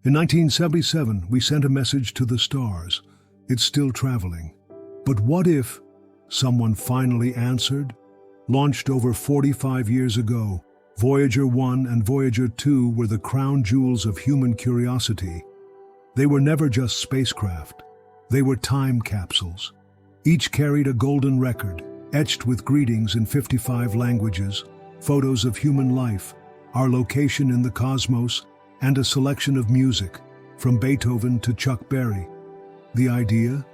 In 1977, we sent a message to the stars. It's still traveling. But what if someone finally answered? Launched over 45 years ago, Voyager 1 and Voyager 2 were the crown jewels of human curiosity. They were never just spacecraft. They were time capsules. Each carried a golden record, etched with greetings in 55 languages, photos of human life, our location in the cosmos, and a selection of music, from Beethoven to Chuck Berry. The idea?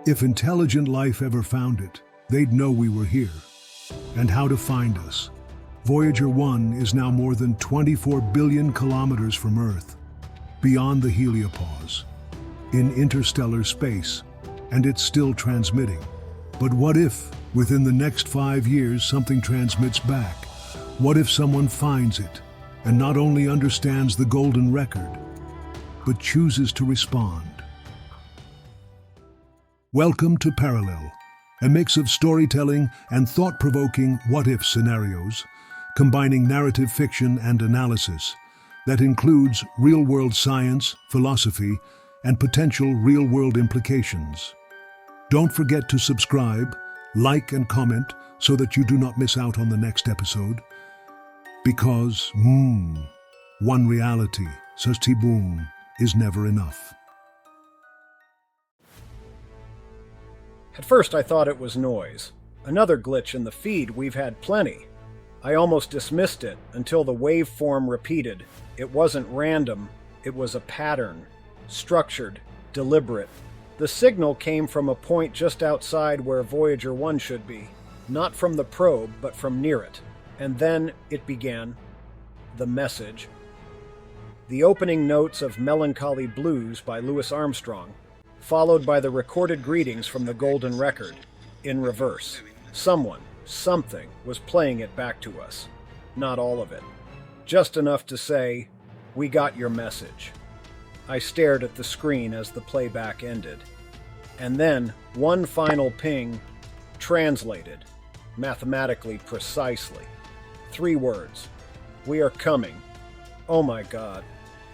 If intelligent life ever found it, they'd know we were here. And how to find us. Voyager 1 is now more than 24 billion kilometers from Earth, beyond the heliopause, in interstellar space, and it's still transmitting. But what if, within the next 5 years, something transmits back? What if someone finds it, and not only understands the golden record, but chooses to respond? Welcome to Parallel, a mix of storytelling and thought-provoking what-if scenarios, combining narrative fiction and analysis that includes real-world science, philosophy, and potential real-world implications. Don't forget to subscribe, like, and comment so that you do not miss out on the next episode. Because, one reality, Sasti Boom, is never enough. At first I thought it was noise. Another glitch in the feed. We've had plenty. I almost dismissed it until the waveform repeated. It wasn't random, it was a pattern. Structured, deliberate. The signal came from a point just outside where Voyager 1 should be. Not from the probe, but from near it. And then it began. The message. The opening notes of Melancholy Blues by Louis Armstrong, followed by the recorded greetings from the Golden Record, in reverse. Someone, something, was playing it back to us. Not all of it. Just enough to say, "We got your message." I stared at the screen as the playback ended. And then, one final ping, translated, mathematically precisely. 3 words. "We are coming." Oh my God,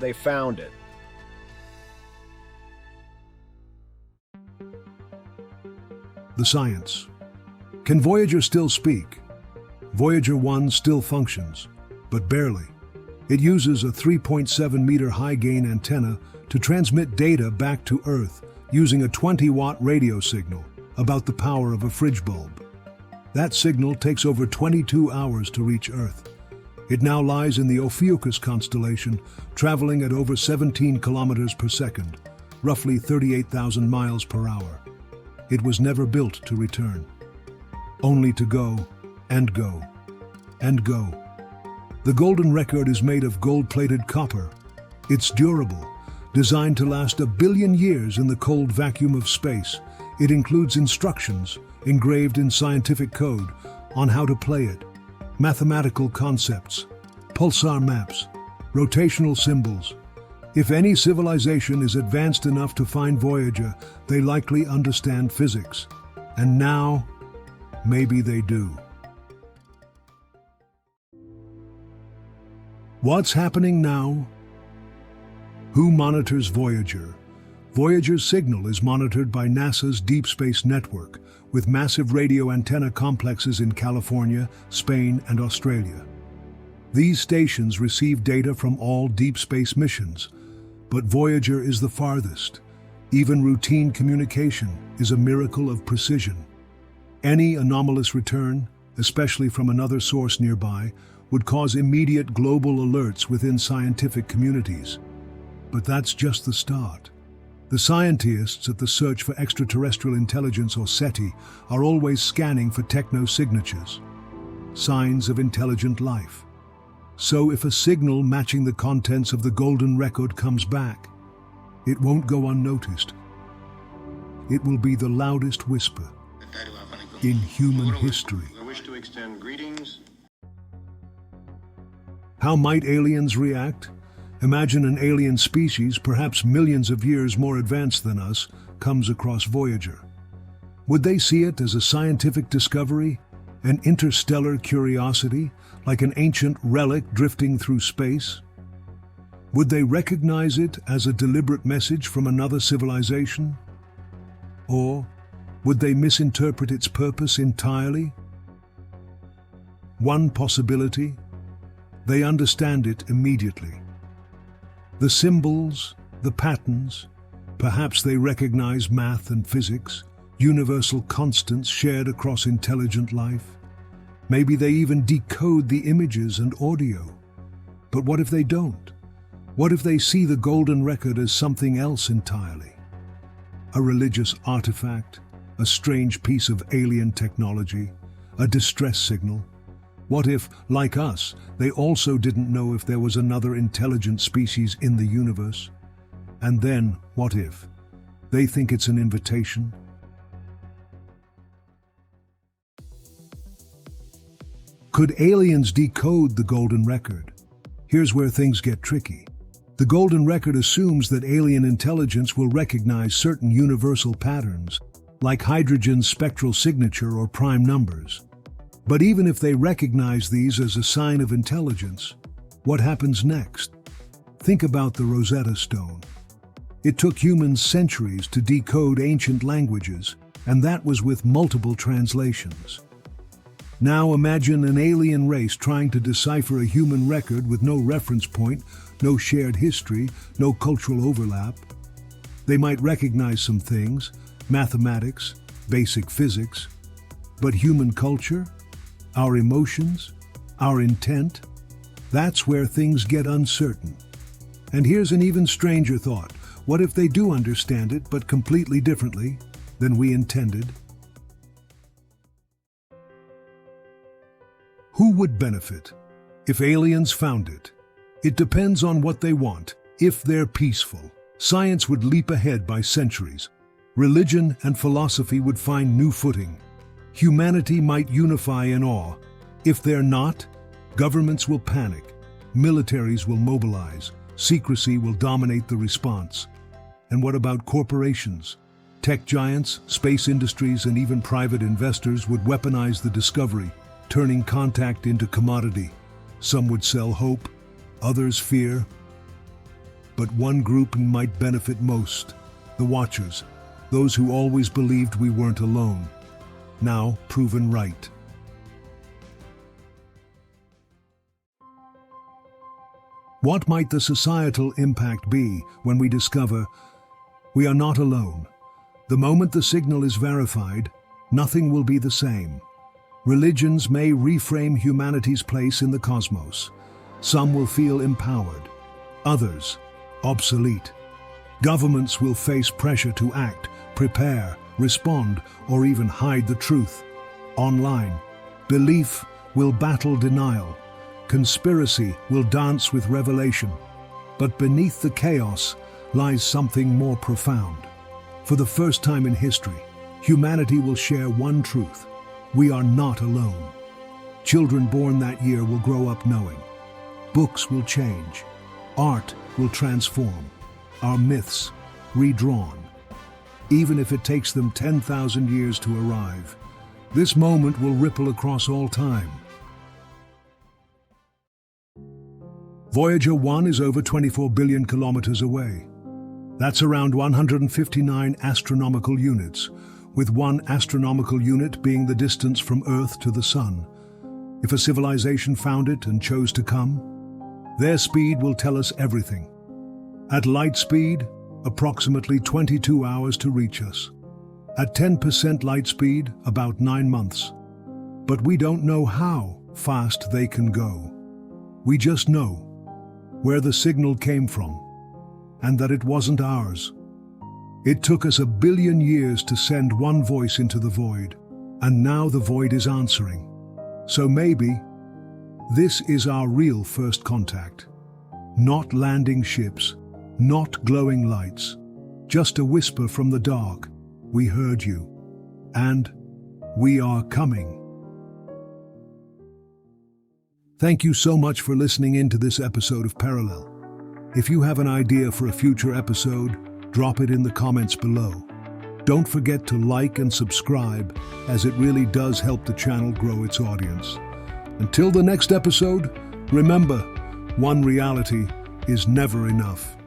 they found it. The science. Can Voyager still speak? Voyager 1 still functions, but barely. It uses a 3.7-meter high-gain antenna to transmit data back to Earth using a 20-watt radio signal, about the power of a fridge bulb. That signal takes over 22 hours to reach Earth. It now lies in the Ophiuchus constellation, traveling at over 17 kilometers per second, roughly 38,000 miles per hour. It was never built to return, only to go, and go, and go. The golden record is made of gold-plated copper. It's durable, designed to last 1 billion years in the cold vacuum of space. It includes instructions, engraved in scientific code, on how to play it, mathematical concepts, pulsar maps, rotational symbols. If any civilization is advanced enough to find Voyager, they likely understand physics. And now, maybe they do. What's happening now? Who monitors Voyager? Voyager's signal is monitored by NASA's Deep Space Network, with massive radio antenna complexes in California, Spain, and Australia. These stations receive data from all deep space missions, but Voyager is the farthest. Even routine communication is a miracle of precision. Any anomalous return, especially from another source nearby, would cause immediate global alerts within scientific communities. But that's just the start. The scientists at the Search for Extraterrestrial Intelligence, or SETI, are always scanning for techno-signatures, signs of intelligent life. So if a signal matching the contents of the Golden Record comes back, it won't go unnoticed. It will be the loudest whisper in human history. I wish to extend greetings. How might aliens react? Imagine an alien species, perhaps millions of years more advanced than us, comes across Voyager. Would they see it as a scientific discovery, an interstellar curiosity, like an ancient relic drifting through space? Would they recognize it as a deliberate message from another civilization? Or would they misinterpret its purpose entirely? One possibility: they understand it immediately. The symbols, the patterns, perhaps they recognize math and physics, universal constants shared across intelligent life. Maybe they even decode the images and audio. But what if they don't? What if they see the golden record as something else entirely? A religious artifact, a strange piece of alien technology, a distress signal? What if, like us, they also didn't know if there was another intelligent species in the universe? And then, what if they think it's an invitation? Could aliens decode the golden record? Here's where things get tricky. The golden record assumes that alien intelligence will recognize certain universal patterns, like hydrogen's spectral signature or prime numbers. But even if they recognize these as a sign of intelligence, what happens next? Think about the Rosetta Stone. It took humans centuries to decode ancient languages, and that was with multiple translations. Now imagine an alien race trying to decipher a human record with no reference point, no shared history, no cultural overlap. They might recognize some things, mathematics, basic physics, but human culture, our emotions, our intent, that's where things get uncertain. And here's an even stranger thought. What if they do understand it, but completely differently than we intended? Who would benefit if aliens found it? It depends on what they want. If they're peaceful, science would leap ahead by centuries. Religion and philosophy would find new footing. Humanity might unify in awe. If they're not, governments will panic, militaries will mobilize, secrecy will dominate the response. And what about corporations? Tech giants, space industries, and even private investors would weaponize the discovery, turning contact into commodity. Some would sell hope, others fear. But one group might benefit most: the Watchers, those who always believed we weren't alone, now proven right. What might the societal impact be when we discover we are not alone? The moment the signal is verified, nothing will be the same. Religions may reframe humanity's place in the cosmos. Some will feel empowered, others obsolete. Governments will face pressure to act, prepare, respond, or even hide the truth. Online, belief will battle denial. Conspiracy will dance with revelation. But beneath the chaos lies something more profound. For the first time in history, humanity will share one truth: we are not alone. Children born that year will grow up knowing. Books will change. Art will transform. Our myths redrawn. Even if it takes them 10,000 years to arrive, this moment will ripple across all time. Voyager 1 is over 24 billion kilometers away. That's around 159 astronomical units, with 1 astronomical unit being the distance from Earth to the Sun. If a civilization found it and chose to come, their speed will tell us everything. At light speed, approximately 22 hours to reach us. At 10% light speed, about 9 months. But we don't know how fast they can go. We just know where the signal came from, and that it wasn't ours. It took us 1 billion years to send one voice into the void, and now the void is answering. So maybe this is our real first contact. Not landing ships, not glowing lights, just a whisper from the dark: we heard you, and we are coming. Thank you so much for listening in to this episode of Parallel. If you have an idea for a future episode, drop it in the comments below. Don't forget to like and subscribe, as it really does help the channel grow its audience. Until the next episode, remember, one reality is never enough.